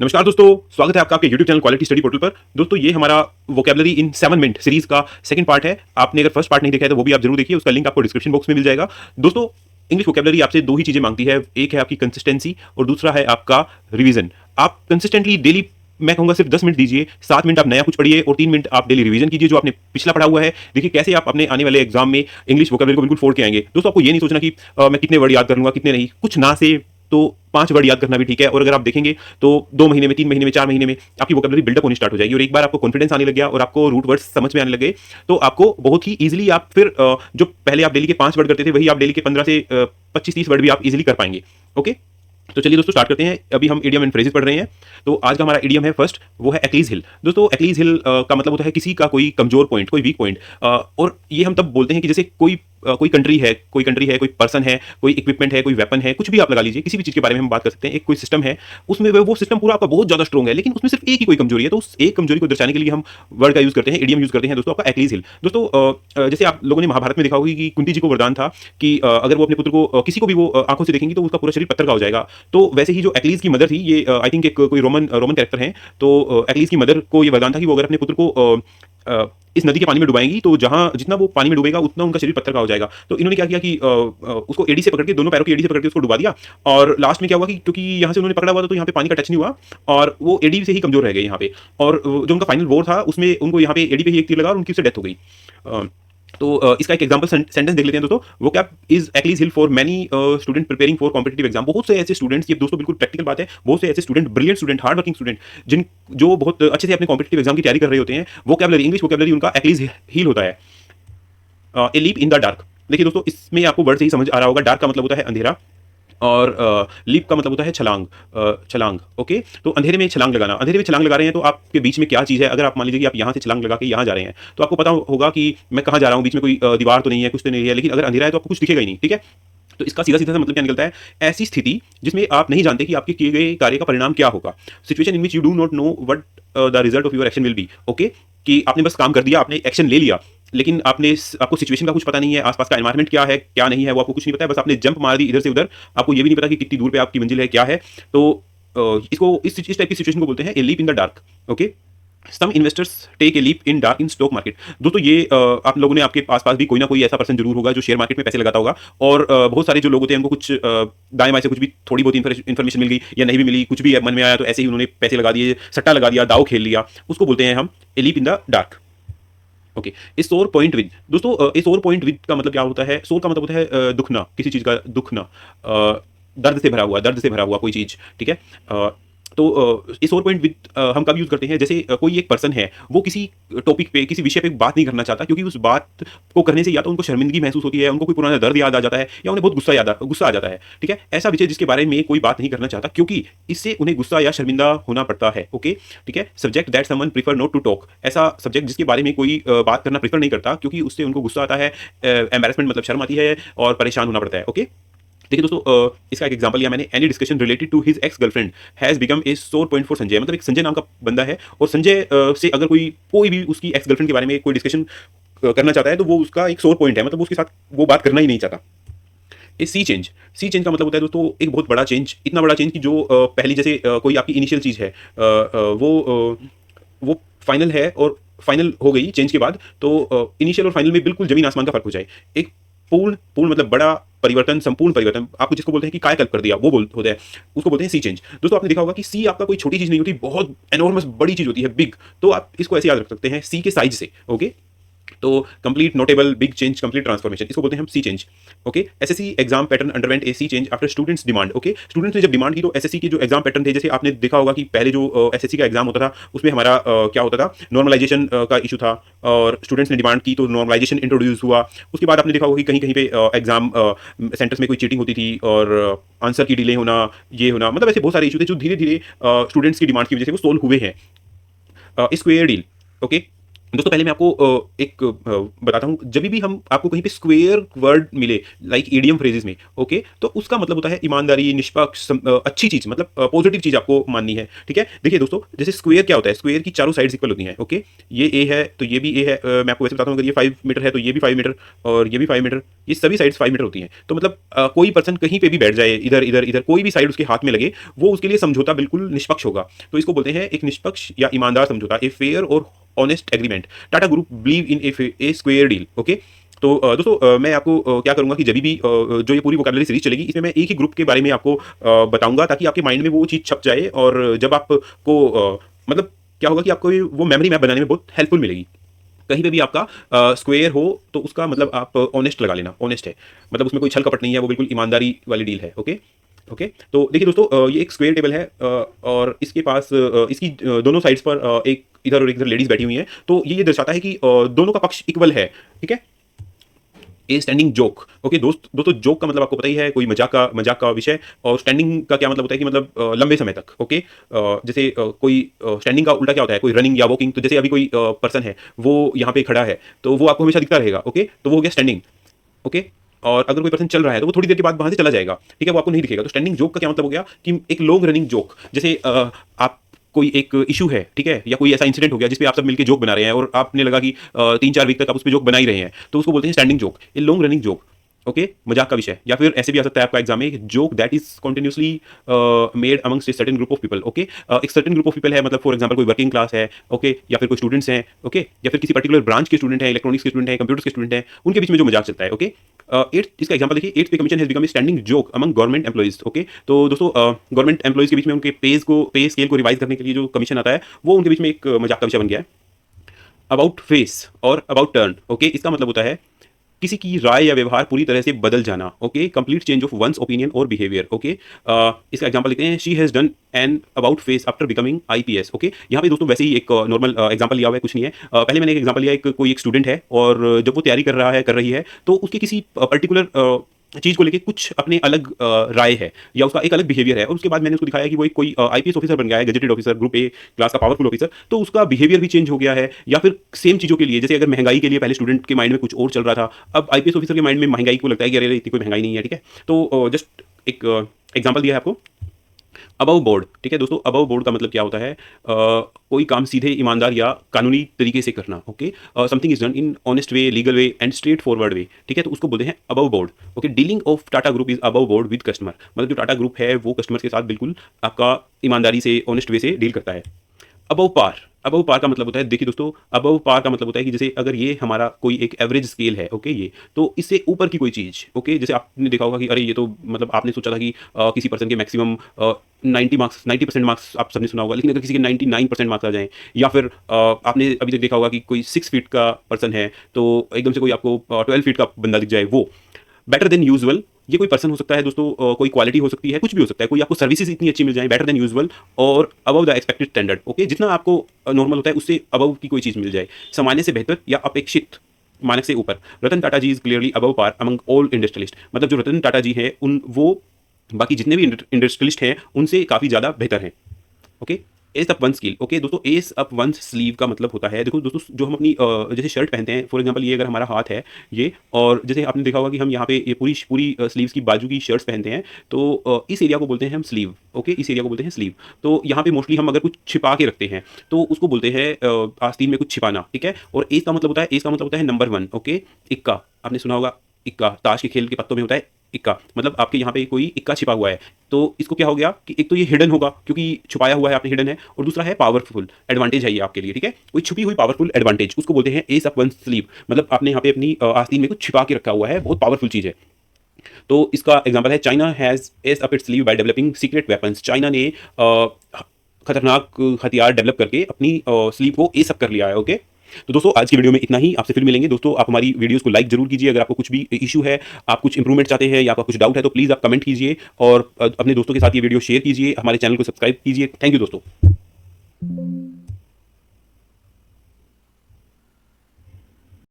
नमस्कार दोस्तों, स्वागत है आपका आपके YouTube channel quality study portal पर। दोस्तों ये हमारा वोकैबुलरी इन 7 मिनट सीरीज का सेकंड पार्ट है। आपने अगर फर्स्ट पार्ट नहीं देखा है तो वो भी आप जरूर देखिए, उसका लिंक आपको डिस्क्रिप्शन बॉक्स में मिल जाएगा। दोस्तों इंग्लिश वोकैबुलरी आपसे दो ही चीजें मांगती है, एक है आपकी कंसिस्टेंसी और दूसरा है आपका रिवीजन। आप कंसिस्टेंटली डेली, मैं कहूंगा सिर्फ 10 मिनट दीजिए, 7 मिनट आप नया कुछ पढ़िए और 3 मिनट आप डेली रिवीजन कीजिए जो आपने पिछला पढ़ा हुआ है। देखिए कैसे आप अपने आने वाले एग्जाम में इंग्लिश वोकैबुलरी को बिल्कुल फोड़ के आएंगे। दोस्तों आपको ये नहीं सोचना कि मैं कितने वर्ड याद कर लूंगा कितने नहीं, कुछ ना से तो 5 वर्ड याद करना भी ठीक है। और अगर आप देखेंगे तो 2 महीने में, 3 महीने में, 4 महीने में आपकी वोकैबुलरी बिल्डअप होनी स्टार्ट हो जाएगी और एक बार आपको कॉन्फिडेंस आने लग गया और आपको रूट वर्ड्स समझ में आने लगे तो आपको बहुत ही इजीली आप फिर जो पहले आप डेली के 5 वर्ड करते थे वही आप डेली के 15 से 25-30 वर्ड भी आप इजीली कर पाएंगे। ओके, तो चलिए दोस्तों स्टार्ट करते हैं। अभी हम इडियम एंड फ्रेजेस पढ़ रहे हैं। तो आज का हमारा इडियम है फर्स्ट, वो है एक्लीज हिल। दोस्तों एक्लीज हिल का मतलब होता है किसी का कोई कमजोर पॉइंट, कोई वीक पॉइंट। और ये हम तब बोलते हैं कि जैसे कोई कंट्री है, कोई पर्सन है, कोई इक्विपमेंट है, कोई वेपन है, कुछ भी आप लगा लीजिए, किसी भी चीज के बारे में हम बात कर सकते हैं। एक कोई सिस्टम है, उसमें वो सिस्टम पूरा आपका बहुत ज्यादा स्ट्रॉन्ग है, लेकिन उसमें सिर्फ एक ही कोई कमजोरी है। तो उस एक कमजोरी को दर्शाने के लिए हम वर्ड का यूज करते हैं, इडियम यूज करते हैं दोस्तों, आपका एक्लीज हिल। दोस्तों जैसे आप लोगों ने महाभारत में देखा होगा कि कुंती जी को वरदान था कि अगर वो अपने पुत्र को किसी को भी वो आंखों से देखेंगी तो उसका पूरा शरीर पत्थर का हो जाएगा। तो वैसे ही जो एक्लीज की मदर थी, ये आई थिंक एक कोई रोमन कैरेक्टर है, तो एक्लीज की मदर को ये वरदान था कि वो अगर अपने पुत्र को इस नदी के पानी में डुबाएंगी तो जहां जितना वो पानी में डूबेगा उतना उनका शरीर पत्थर का हो जाएगा। तो इन्होंने क्या किया कि उसको एडी से पकड़ के, दोनों पैरों की एडी से पकड़ के उसको डुबा दिया। और लास्ट में क्या हुआ कि क्योंकि यहाँ से उन्होंने पकड़ा हुआ था तो यहाँ पे पानी का टच नहीं हुआ और वो एडी से ही कमजोर रह गए यहाँ पे। और जो उनका फाइनल वॉर था उसमें उनको यहाँ पे एडी पे ही एक तीर लगा और उनकी उससे डेथ हो गई। तो इसका एक एग्जांपल सेंटेंस देख लेते हैं दोस्तों। Vocab is Achilles hill for many student preparing for competitive exam. बहुत से ऐसे स्टूडेंट्स, ये दोस्तों बिल्कुल प्रैक्टिकल बात है, बहुत से ऐसे student, brilliant student, hard working student, जिन जो बहुत अच्छे से अपने कॉम्पिटिटिव एग्जाम की तैयारी कर रहे होते हैं, वोकैबुलरी, इंग्लिश वोकैबुलरी उनका एक्लीज हिल होता है। A leap in the dark. देखिए दोस्तों इसमें आपको वर्ड से ही समझ आ रहा होगा, डार्क का मतलब होता है अंधेरा और लीप का मतलब होता है छलांग। छलांग, ओके। तो अंधेरे में छलांग लगाना, अंधेरे में छलांग लगा रहे हैं तो आपके बीच में क्या चीज़ है। अगर आप मान लीजिए कि आप यहाँ से छलांग लगा के यहाँ जा रहे हैं तो आपको पता होगा कि मैं कहाँ जा रहा हूँ, बीच में कोई दीवार तो नहीं है, कुछ तो नहीं है, लेकिन अगर अंधेरा है तो आपको कुछ दिखेगा ही नहीं, ठीक है। तो इसका सीधा सीधा सा मतलब क्या निकलता है, ऐसी स्थिति जिसमें आप नहीं जानते कि आपके किए गए कार्य का परिणाम क्या होगा। Situation in which you do not know what the result of your action will be. Okay, कि आपने बस काम कर दिया, आपने एक्शन ले लिया, लेकिन आपको सिचुएशन का कुछ पता नहीं है, आसपास का एनवायरनमेंट क्या है क्या नहीं है वो आपको कुछ नहीं पता है, बस आपने जंप मार दी इधर से उधर, आपको ये भी नहीं पता कि कितनी दूर पे आपकी मंजिल है क्या है। तो इसको इस टाइप की सिचुएशन को बोलते हैं a leap in the dark. Okay, some investors take a leap in dark in stock market. दोस्तों ये आप लोगों ने, आपके आसपास भी कोई ना कोई ऐसा पर्सन जरूर होगा जो शेयर मार्केट में पैसे लगाता होगा। और बहुत सारे जो लोग होते हैं उनको कुछ दाएं बाएं से कुछ भी थोड़ी बहुत इन्फॉर्मेशन मिल गई या नहीं भी मिली, कुछ भी मन में आया तो ऐसे ही उन्होंने पैसे लगा दिए, सट्टा लगा दिया, दाव खेल लिया, उसको बोलते हैं हम a leap in the dark. Okay, a sore point with. दोस्तों ए सोर पॉइंट विद का मतलब क्या होता है, सोर का मतलब होता है दुखना, किसी चीज का दुखना, दर्द से भरा हुआ कोई चीज, ठीक है। तो इस और पॉइंट विद हम कब यूज करते हैं, जैसे कोई एक पर्सन है, वो किसी टॉपिक पे, किसी विषय पे बात नहीं करना चाहता क्योंकि उस बात को करने से या तो उनको शर्मिंदगी महसूस होती है, उनको कोई पुराना दर्द याद आ जाता है, या उन्हें बहुत गुस्सा आ जाता है, ठीक है। ऐसा विषय जिसके बारे में कोई बात नहीं करना चाहता क्योंकि इससे उन्हें गुस्सा या शर्मिंदा होना पड़ता है। ओके, ठीक है। Subject that someone prefer not to talk. ऐसा सब्जेक्ट जिसके बारे में कोई बात करना प्रीफर नहीं करता क्योंकि उससे उनको गुस्सा आता है, एम्बैरेसमेंट मतलब शर्म आती है और परेशान होना पड़ता है। ओके, देखिए दोस्तों इसका एक एग्जांपल लिया मैंने, any discussion related to his ex girlfriend has become a sore point for Sanjay. मतलब एक संजय नाम का बंदा है और संजय से अगर कोई भी उसकी एक्स गर्लफ्रेंड के बारे में कोई डिस्कशन करना चाहता है तो वो उसका एक सोर पॉइंट है, मतलब उसके साथ वो बात करना ही नहीं चाहता। ए सी चेंज। सी चेंज का मतलब होता है दोस्तों एक बहुत बड़ा चेंज, इतना बड़ा चेंज कि जो पहली जैसे कोई आपकी इनिशियल चीज़ है, वो फाइनल है और फाइनल हो गई चेंज के बाद, तो इनिशियल और फाइनल में बिल्कुल जमीन आसमान का फर्क हो जाए। एक पूर्ण पूर्ण मतलब बड़ा परिवर्तन, संपूर्ण परिवर्तन, आपको जिसको बोलते हैं कि कायाकल्प कर दिया, वो होता है, उसको बोलते हैं सी चेंज। दोस्तों आपने देखा होगा कि सी आपका कोई छोटी चीज नहीं होती, बहुत एनॉर्मस बड़ी चीज होती है, बिग। तो आप इसको ऐसे याद रख सकते हैं सी के साइज से। ओके, तो complete, notable, big change, complete transformation, इसको बोलते हैं हम sea change. Okay, SSC exam pattern underwent a sea change after students demand. Okay, students ने जब डिमांड की तो एसएससी के जो एग्जाम पैटर्न थे, जैसे आपने देखा होगा कि पहले जो एसएससी का एग्जाम होता था उसमें हमारा क्या होता था, नॉर्मलाइजेशन का इशू था और स्टूडेंट्स ने डिमांड की तो नॉर्मलाइजेशन इंट्रोड्यूस हुआ। उसके बाद आपने देखा होगा कि कहीं कहीं पे एग्जाम सेंटर्स में कोई चीटिंग होती थी और आंसर की डिले होना, ये होना, मतलब ऐसे बहुत सारे इशू थे जो धीरे धीरे स्टूडेंट्स की डिमांड की वजह से वो सोल्व हुए हैं। Square deal. ओके, दोस्तों पहले मैं आपको एक बताता हूँ। जब भी हम आपको कहीं पे स्क्वेयर वर्ड मिले लाइक ईडियम फ्रेजेस में, ओके, तो उसका मतलब होता है ईमानदारी, निष्पक्ष, अच्छी चीज, मतलब पॉजिटिव चीज आपको माननी है, ठीक है। देखिए दोस्तों, जैसे स्क्वेयर क्या होता है, स्क्वेयर की चारों साइड्स इक्वल होती हैं, ओके। ये ए है तो ये भी ए है। मैं आपको वैसे बताता हूँ, अगर ये 5 मीटर है तो ये भी 5 मीटर, और ये भी 5 मीटर, ये सभी साइड्स 5 मीटर होती हैं। तो मतलब कोई पर्सन कहीं पे भी बैठ जाए, इधर इधर इधर, कोई भी साइड उसके हाथ में लगे, वो उसके लिए समझौता बिल्कुल निष्पक्ष होगा। तो इसको बोलते हैं एक निष्पक्ष या ईमानदार समझौता, ए फेयर और honest agreement. Tata group believe in A square deal, okay. तो दोस्तों मैं आपको क्या करूंगा कि जब भी जो ये पूरी वोकैबुलरी सीरीज चलेगी, इसमें मैं एक ही ग्रुप के बारे में आपको बताऊंगा, ताकि आपके माइंड में वो चीज़ छप जाए, और जब आपको मतलब क्या होगा कि आपको वो मेमोरी मैप बनाने में बहुत हेल्पफुल मिलेगी। कहीं पे भी आपका स्क्वेयर हो तो उसका मतलब आप ऑनेस्ट लगा लेना, ऑनेस्ट है मतलब उसमें कोई छल कपट नहीं है, वो बिल्कुल ईमानदारी वाली डील है, ओके। ओके, तो देखिए दोस्तों, ये एक स्क्वेयर टेबल है, और इसके पास इसकी दोनों साइड्स पर एक इधर और इधर लेडीज बैठी हुई हैं। तो ये दर्शाता है कि दोनों का पक्ष इक्वल है, ठीक है। ए स्टैंडिंग जोक, ओके दोस्तों जोक का मतलब आपको पता ही है, कोई मजाक का विषय। और स्टैंडिंग का क्या मतलब होता है कि मतलब लंबे समय तक, ओके। जैसे कोई स्टैंडिंग का उल्टा क्या होता है, कोई रनिंग या वॉकिंग। तो जैसे अभी कोई पर्सन है, वो यहाँ पे खड़ा है, तो वो आपको हमेशा दिखता रहेगा, ओके, तो वो हो गया स्टैंडिंग, ओके। और अगर कोई पर्सन चल रहा है तो वो थोड़ी देर के बाद वहां से चला जाएगा, ठीक है, वो आपको नहीं दिखेगा। तो स्टैंडिंग जोक का क्या मतलब हो गया कि एक लॉन्ग रनिंग जोक। जैसे आप कोई एक इशू है, ठीक है, या कोई ऐसा इंसिडेंट हो गया जिसपे आप सब मिलकर जोक बना रहे हैं, और आपने लगा कि 3-4 वीक तक आप उस पर जोक बना ही रहे हैं, तो उसको बोलते हैं standing joke, a long running joke, okay, मजाक का विषय। या फिर ऐसे भी आ सकता है आपका एग्जाम में, joke that is continuously made amongst a certain group of people, okay. एक सर्टेन ग्रुप ऑफ पीपल है, मतलब फॉर एग्जाम्पल कोई वर्किंग क्लास है, ओके, या फिर कोई स्टूडेंट्स हैं, ओके, या फिर किसी पर्टिकुलर ब्रांच के स्टूडेंट हैं, इलेक्ट्रॉनिक्स के स्टूडेंट हैं, कंप्यूटर्स के स्टूडेंट हैं, उनके बीच में जो मजाक चलता है, ओके। एट्थ इसका एग्जांपल देखिए, eighth pay commission has become A standing joke among government employees, okay. तो दोस्तों गवर्नमेंट एम्प्लॉइज के बीच में उनके पे स्केल को रिवाइज करने के लिए जो कमीशन आता है, वो उनके बीच में एक मजाक का विषय बन गया है। अबाउट फेस और अबाउट टर्न, ओके, इसका मतलब होता है किसी की राय या व्यवहार पूरी तरह से बदल जाना, okay, complete change of once opinion और बिहेवियर, ओके। इसका एग्जांपल लेते हैं, she has done an about face after becoming IPS, okay. यहाँ पे दोस्तों वैसे ही एक नॉर्मल एग्जांपल लिया हुआ है, कुछ नहीं है। पहले मैंने एक एग्जांपल लिया, कोई एक स्टूडेंट है, और जब वो तैयारी कर रही है, तो उसके किसी पर्टिकुलर चीज को लेके कुछ अपने अलग राय है, या उसका एक अलग बिहेवियर है, और उसके बाद मैंने उसको दिखाया कि वो एक कोई आईपीएस ऑफिसर बन गया है, gazetted officer, group A class का पावरफुल ऑफिसर। तो उसका बिहेवियर भी चेंज हो गया है। या फिर सेम चीज़ों के लिए, जैसे अगर महंगाई के लिए पहले स्टूडेंट के माइंड में कुछ और चल रहा था, अब आईपीएस ऑफिसर के माइंड में महंगाई को लगता है कि अरे इतनी कोई महंगाई नहीं है, ठीक है। तो जस्ट एक एग्जाम्पल दिया है आपको, अबव बोर्ड, ठीक है दोस्तों। अबव बोर्ड का मतलब क्या होता है, कोई काम सीधे, ईमानदार या कानूनी तरीके से करना, okay. Something is done in honest way, legal way and straightforward way, ठीक है, तो उसको बोलते हैं above board, okay. Dealing of Tata group is above board with customer, मतलब जो टाटा ग्रुप है वो कस्टमर के साथ बिल्कुल आपका ईमानदारी से, ऑनेस्ट वे से डील करता है। अबव पार, अबव पार का मतलब होता है, देखिए दोस्तों, अबव पार का मतलब होता है कि जैसे अगर ये हमारा कोई एक एवरेज स्केल है, ओके, ये तो इससे ऊपर की कोई चीज़, ओके। जैसे आपने देखा होगा कि अरे ये तो मतलब आपने सोचा था कि किसी पर्सन के मैक्सिमम 90% मार्क्स आप सबने सुना होगा, लेकिन अगर किसी के 99% मार्क्स आ जाएं, या फिर आपने अभी तक देखा होगा कि कोई 6 फीट का पर्सन है, तो एकदम से कोई आपको 12 फीट का बंदा दिख जाए, वो बेटर देन यूजुअल। ये कोई पर्सन हो सकता है दोस्तों, कोई क्वालिटी हो सकती है, कुछ भी हो सकता है, कोई आपको सर्विसेज इतनी अच्छी मिल जाए, बेटर देन यूजुअल और above the expected standard, okay. जितना आपको नॉर्मल होता है उससे अबव की कोई चीज़ मिल जाए, सामान्य से बेहतर या अपेक्षित मानक से ऊपर। Ratan Tata ji is clearly above par among all industrialist, मतलब जो रतन टाटा जी है उन वो बाकी जितने भी इंडस्ट्रियलिस्ट हैं उनसे काफ़ी ज़्यादा बेहतर हैं, okay. S up one sleeve, okay दोस्तों, एस अप वन स्लीव का मतलब होता है, देखो दोस्तों, जो हम अपनी जैसे शर्ट पहनते हैं, फॉर एग्जांपल ये अगर हमारा हाथ है ये, और जैसे आपने देखा होगा कि हम यहाँ पे ये पूरी पूरी स्लीव्स की बाजू की शर्ट्स पहनते हैं, तो इस एरिया को बोलते हैं हम स्लीव, ओके, इस एरिया को बोलते हैं स्लीव। तो यहाँ पे मोस्टली हम अगर कुछ छिपा के रखते हैं तो उसको बोलते हैं आस्तीन में कुछ छिपाना, ठीक है। और एस का मतलब होता है, एस का मतलब होता है नंबर 1, ओके। इक्का, आपने सुना होगा, इक्का ताश के खेल के पत्तों में होता है इक्का, मतलब आपके यहाँ पे कोई इक्का छिपा हुआ है, तो इसको क्या हो गया कि एक तो ये हिडन होगा क्योंकि छुपाया हुआ है आपने, हिडन है, और दूसरा है पावरफुल एडवांटेज है ये आपके लिए, ठीक है। कोई छुपी हुई पावरफुल एडवांटेज, उसको बोलते हैं एस अप वन स्लीव, मतलब आपने यहाँ पे अपनी आस्तीन में कुछ छिपा के रखा हुआ है, बहुत पावरफुल चीज़ है। तो इसका एग्जाम्पल है, China has S up it's sleeve by developing secret weapons, China ने खतरनाक हथियार डेवलप करके अपनी स्लीव को एस अप कर लिया है, ओके। तो दोस्तों आज की वीडियो में इतना ही, आपसे फिर मिलेंगे दोस्तों। आप हमारी वीडियोस को लाइक जरूर कीजिए, अगर आपको कुछ भी इशू है, आप कुछ इंप्रूवमेंट चाहते हैं या आपका कुछ डाउट है, तो प्लीज़ आप कमेंट कीजिए, और अपने दोस्तों के साथ ये वीडियो शेयर कीजिए, हमारे चैनल को सब्सक्राइब कीजिए। थैंक यू दोस्तों।